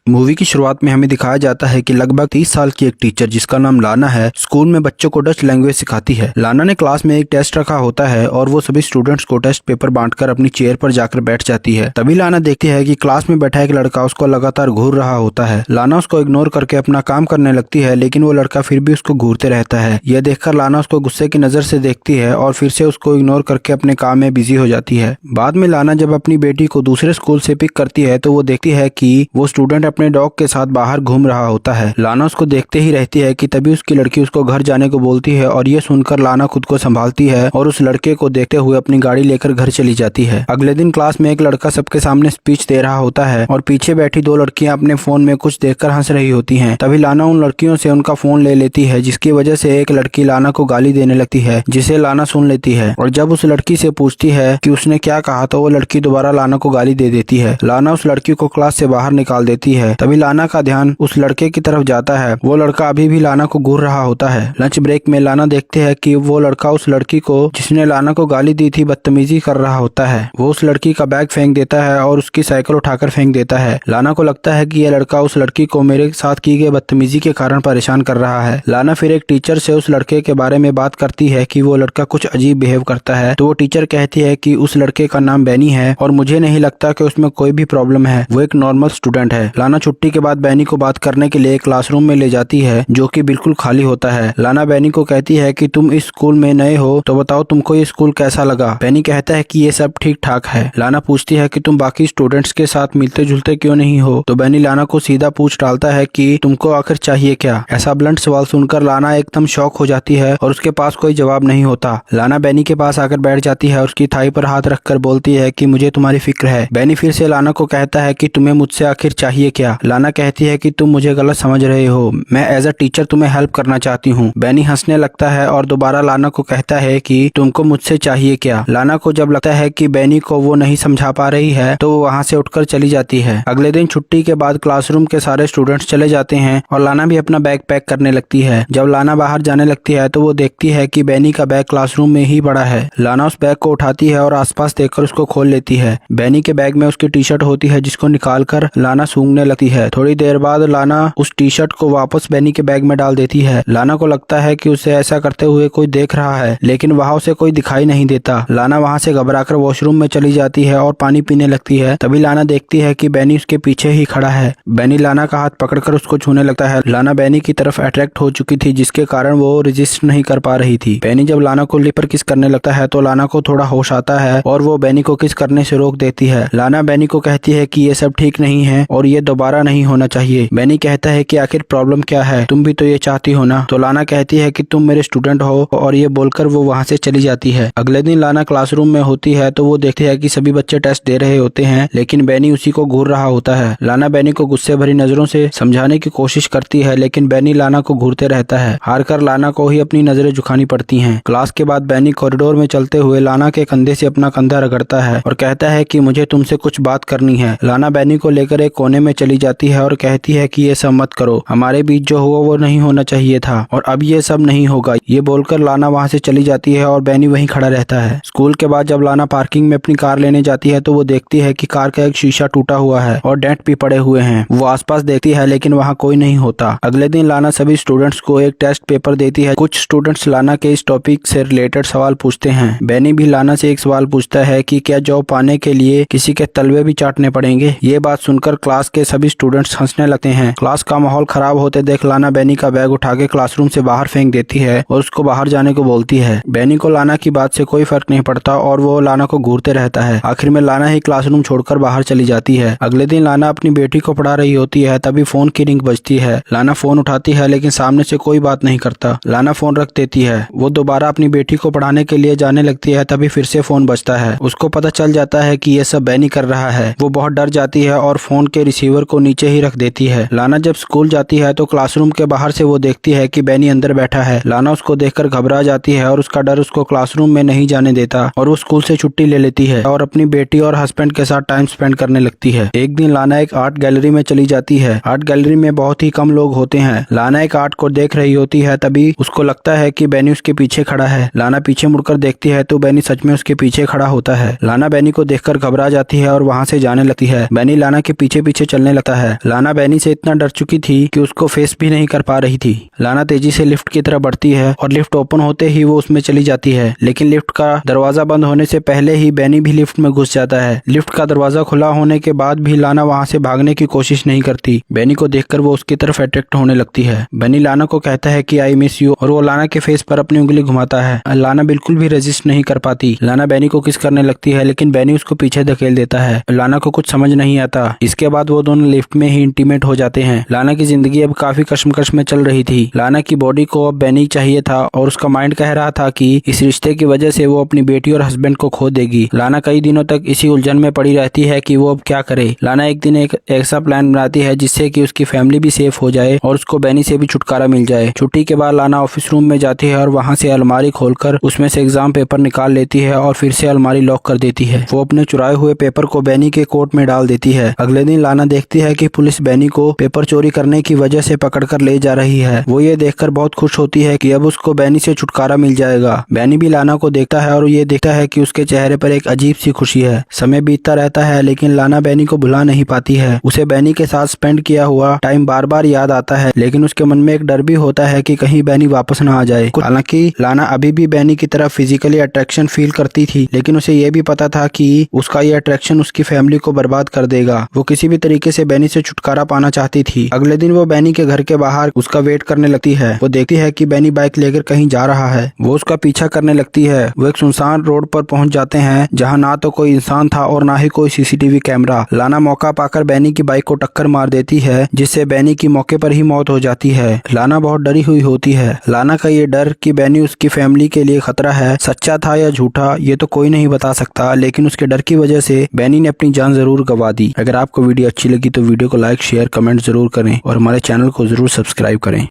Movie की शुरुआत में हमें दिखाया जाता है कि लगभग 30 साल की एक टीचर जिसका नाम लाना है स्कूल में बच्चों को डच लैंग्वेज सिखाती है। लाना ने क्लास में एक टेस्ट रखा होता है और वो सभी स्टूडेंट्स को टेस्ट पेपर बांटकर अपनी चेयर पर जाकर बैठ जाती है। तभी लाना देखती है कि क्लास में बैठा एक लड़का उसको लगातार घूर रहा होता है। लाना उसको इग्नोर करके अपना काम करने लगती है, लेकिन वो लड़का फिर भी उसको घूरते रहता है। यह देखकर लाना उसको गुस्से की नजर से देखती है और फिर से उसको इग्नोर करके अपने काम में बिजी हो जाती है। बाद में लाना जब अपनी बेटी को दूसरे स्कूल से पिक करती है तो वो देखती है कि वो स्टूडेंट अपने डॉग के साथ बाहर घूम रहा होता है। लाना उसको देखते ही रहती है कि तभी उसकी लड़की उसको घर जाने को बोलती है और ये सुनकर लाना खुद को संभालती है और उस लड़के को देखते हुए अपनी गाड़ी लेकर घर चली जाती है। अगले दिन क्लास में एक लड़का सबके सामने स्पीच दे रहा होता है और पीछे बैठी दो लड़कियां अपने फोन में कुछ देखकर हंस रही होती हैं। तभी लाना उन लड़कियों से उनका फोन ले लेती है, जिसकी वजह से एक लड़की लाना को गाली देने लगती है, जिसे लाना सुन लेती है। और जब उस लड़की से पूछती है कि उसने क्या कहा तो वो लड़की दोबारा लाना को गाली दे देती है। लाना उस लड़की को क्लास से बाहर निकाल देती है। तभी लाना का ध्यान उस लड़के की तरफ जाता है। वो लड़का अभी भी लाना को घूर रहा होता है। लंच ब्रेक में लाना देखते है कि वो लड़का उस लड़की को जिसने लाना को गाली दी थी बदतमीजी कर रहा होता है। वो उस लड़की का बैग फेंक देता है और उसकी साइकिल उठाकर फेंक देता है। लाना को लगता है कि यह लड़का उस लड़की को मेरे साथ की गई बदतमीजी के कारण परेशान कर रहा है। लाना फिर एक टीचर से उस लड़के के बारे में बात करती है कि वो लड़का कुछ अजीब बिहेव करता है। तो वो टीचर कहती है कि उस लड़के का नाम बैनी है और मुझे नहीं लगता कि उसमें कोई भी प्रॉब्लम है, वो एक नॉर्मल स्टूडेंट है। लाना छुट्टी के बाद बैनी को बात करने के लिए क्लासरूम में ले जाती है जो कि बिल्कुल खाली होता है। लाना बैनी को कहती है कि तुम इस स्कूल में नए हो तो बताओ तुमको ये स्कूल कैसा लगा। बैनी कहता है कि ये सब ठीक ठाक है। लाना पूछती है कि तुम बाकी स्टूडेंट्स के साथ मिलते जुलते क्यों नहीं हो। तो बैनी लाना को सीधा पूछ डालता है कि तुमको आखिर चाहिए क्या। ऐसा ब्लंट सवाल सुनकर लाना एकदम शॉक हो जाती है और उसके पास कोई जवाब नहीं होता। लाना बैनी के पास आकर बैठ जाती है और उसकी थाई पर हाथ रखकर बोलती है कि मुझे तुम्हारी फिक्र है। बैनी फिर से लाना को कहता है कि तुम्हें मुझसे आखिर चाहिए क्या। लाना कहती है कि तुम मुझे गलत समझ रहे हो, मैं एज अ टीचर तुम्हें हेल्प करना चाहती हूँ। बैनी हंसने लगता है और दोबारा लाना को कहता है कि तुमको मुझसे चाहिए क्या। लाना को जब लगता है कि बैनी को वो नहीं समझा पा रही है तो वो वहाँ से उठकर चली जाती है। अगले दिन छुट्टी के बाद क्लासरूम के सारे स्टूडेंट्स चले जाते हैं और लाना भी अपना बैग पैक करने लगती है। जब लाना बाहर जाने लगती है तो वो देखती है कि बैनी का बैग क्लासरूम में ही पड़ा है। लाना उस बैग को उठाती है और आसपास देखकर उसको खोल लेती है। बैनी के बैग में उसकी टी शर्ट होती है जिसको निकालकर लाना सूंघने लगती है। थोड़ी देर बाद लाना उस टी शर्ट को वापस बैनी के बैग में डाल देती है। लाना को लगता है कि उसे ऐसा करते हुए कोई देख रहा है, लेकिन वहाँ उसे कोई दिखाई नहीं देता। लाना वहाँ से घबराकर वॉशरूम में चली जाती है और पानी पीने लगती है। तभी लाना देखती है कि बैनी उसके पीछे ही खड़ा है। बैनी लाना का हाथ पकड़कर उसको छूने लगता है। लाना बैनी की तरफ अट्रैक्ट हो चुकी थी, जिसके कारण वो रेजिस्ट नहीं कर पा रही थी। बैनी जब लाना को लिप पर किस करने लगता है तो लाना को थोड़ा होश आता है और वो बैनी को किस करने से रोक देती है। लाना बैनी को कहती है कि ये सब ठीक नहीं है और ये दोबारा नहीं होना चाहिए। बैनी कहता है कि आखिर प्रॉब्लम क्या है, तुम भी तो ये चाहती हो ना। तो लाना कहती है कि तुम मेरे स्टूडेंट हो और ये बोलकर वो वहाँ से चली जाती है। अगले दिन लाना क्लासरूम में होती है तो वो देखती है कि सभी बच्चे टेस्ट दे रहे होते हैं, लेकिन बैनी उसी को घूर रहा होता है। लाना बैनी को गुस्से भरी नजरों से समझाने की कोशिश करती है, लेकिन बैनी लाना को घूरते रहता है। हारकर लाना को ही अपनी नजरें झुकानी पड़ती हैं। क्लास के बाद बैनी कॉरिडोर में चलते हुए लाना के कंधे से अपना कंधा रगड़ता है और कहता है कि मुझे तुमसे कुछ बात करनी है। लाना बैनी को लेकर एक कोने में चली जाती है और कहती है कि ये सब मत करो, हमारे बीच जो हुआ वो नहीं होना चाहिए था और अब ये सब नहीं होगा। ये बोलकर लाना वहाँ से चली जाती है और बैनी वहीं खड़ा रहता है। स्कूल के बाद जब लाना पार्किंग में अपनी कार लेने जाती है तो वो देखती है कि कार का एक शीशा टूटा हुआ है और डेंट भी पड़े हुए हैं। वो आसपास देखती है लेकिन वहाँ कोई नहीं होता। अगले दिन लाना सभी स्टूडेंट्स को एक टेस्ट पेपर देती है। कुछ स्टूडेंट्स लाना के इस टॉपिक से रिलेटेड सवाल पूछते हैं। बैनी भी लाना से एक सवाल पूछता है कि क्या जॉब पाने के लिए किसी के तलवे भी चाटने पड़ेंगे। ये बात सुनकर क्लास के सभी स्टूडेंट्स हंसने लगते हैं। क्लास का माहौल खराब होते देख लाना बैनी का बैग उठा के क्लासरूम से बाहर फेंक देती है और उसको बाहर जाने को बोलती है। बैनी को लाना की बात से कोई फर्क नहीं पड़ता और वो लाना को घूरते रहता है। आखिर में लाना ही क्लासरूम छोड़कर बाहर चली जाती है। अगले दिन लाना अपनी बेटी को पढ़ा रही होती है, तभी फोन की रिंग बजती है। लाना फोन उठाती है लेकिन सामने से कोई बात नहीं करता। लाना फोन रख देती है। वो दोबारा अपनी बेटी को पढ़ाने के लिए जाने लगती है, तभी फिर से फोन बजता है। उसको पता चल जाता है कि ये सब बैनी कर रहा है। वो बहुत डर जाती है और फोन के रिसीवर को नीचे ही रख देती है। लाना जब स्कूल जाती है तो क्लासरूम के बाहर से वो देखती है कि बैनी अंदर बैठा है। लाना उसको देखकर घबरा जाती है और उसका डर उसको क्लासरूम में नहीं जाने देता और वो स्कूल से छुट्टी ले लेती है और अपनी बेटी और हस्बैंड के साथ टाइम स्पेंड करने लगती है। एक दिन लाना एक आर्ट गैलरी में चली जाती है। आर्ट गैलरी में बहुत ही कम लोग होते हैं। लाना एक आर्ट को देख रही होती है, तभी उसको लगता है कि बैनी उसके पीछे खड़ा है। लाना पीछे मुड़कर देखती है तो बैनी सच में उसके पीछे खड़ा होता है। लाना बैनी को देखकर घबरा जाती है और वहाँ से जाने लगती है। बैनी लाना के पीछे पीछे चलने लगता है। लाना बैनी से इतना डर चुकी थी कि उसको फेस भी नहीं कर पा रही थी। लाना तेजी से लिफ्ट की तरफ बढ़ती है और लिफ्ट ओपन होते ही वो उसमें चली जाती है, लेकिन लिफ्ट का दरवाजा बंद होने से पहले ही बैनी भी लिफ्ट में घुस जाता है। लिफ्ट का दरवाजा खुला होने के बाद भी लाना वहां से भागने की कोशिश नहीं करती। बैनी को देखकर वो उसकी तरफ अट्रैक्ट होने लगती है। बैनी लाना को कहता है कि आई मिस यू और वो लाना के फेस पर अपनी उंगली घुमाता है। लाना बिल्कुल भी रेजिस्ट नहीं कर पाती। लाना बैनी को किस करने लगती है, लेकिन बैनी उसको पीछे धकेल देता है। लाना को कुछ समझ नहीं आता। इसके बाद वो दोनों लिफ्ट में ही इंटीमेट हो जाते हैं। लाना की जिंदगी अब काफी कश्मकश में चल रही थी। लाना की बॉडी को अब बैनी चाहिए था और उसका माइंड कह रहा था कि इस रिश्ते की वजह से वो अपनी बेटी और हस्बैंड को खो देगी। लाना कई दिनों तक इसी उलझन में पड़ी रहती है कि वो अब क्या करे। लाना एक दिन एक ऐसा प्लान बनाती है जिससे कि उसकी फैमिली भी सेफ हो जाए और उसको बैनी से भी छुटकारा मिल जाए। छुट्टी के बाद लाना ऑफिस रूम में जाती है और वहां से अलमारी खोलकर उसमें से एग्जाम पेपर निकाल लेती है और फिर से अलमारी लॉक कर देती है। वो अपने चुराए हुए पेपर को बैनी के कोट में डाल देती है। अगले दिन लाना देखती है कि पुलिस बैनी को पेपर चोरी करने की वजह से पकड़कर ले जा रही है। वो ये देखकर बहुत खुश होती है कि अब उसको बैनी से छुटकारा मिल जाएगा। बैनी भी लाना को देखता है और ये देखता है कि उसके चेहरे पर एक अजीब सी खुशी है। समय बीतता रहता है लेकिन लाना बैनी को भुला नहीं पाती है। उसे बैनी के साथ स्पेंड किया हुआ टाइम बार बार याद आता है, लेकिन उसके मन में एक डर भी होता है कि कहीं बैनी वापस ना आ जाए। हालांकि लाना अभी भी बैनी की तरफ फिजिकली अट्रैक्शन फील करती थी, लेकिन उसे ये भी पता था कि उसका ये अट्रैक्शन उसकी फैमिली को बर्बाद कर देगा। वो किसी भी तरीके से बैनी से छुटकारा पाना चाहती थी। अगले दिन वो बैनी के घर के बाहर उसका वेट करने लगती है। वो देखती है कि बैनी बाइक लेकर कहीं जा रहा है। वो उसका पीछा करने लगती है। वो एक सुनसान रोड पर पहुंच जाते हैं जहां ना तो कोई इंसान था और ना ही कोई सीसीटीवी कैमरा। लाना मौका पाकर बैनी की बाइक को टक्कर मार देती है, जिससे बैनी की मौके पर ही मौत हो जाती है। लाना बहुत डरी हुई होती है। लाना का ये डर कि बैनी उसकी फैमिली के लिए खतरा है, सच्चा था या झूठा ये तो कोई नहीं बता सकता, लेकिन उसके डर की वजह से बैनी ने अपनी जान जरूर गंवा दी। अगर आपको वीडियो अच्छी लगी तो वीडियो को लाइक शेयर कमेंट जरूर करें और हमारे चैनल को जरूर सब्सक्राइब करें।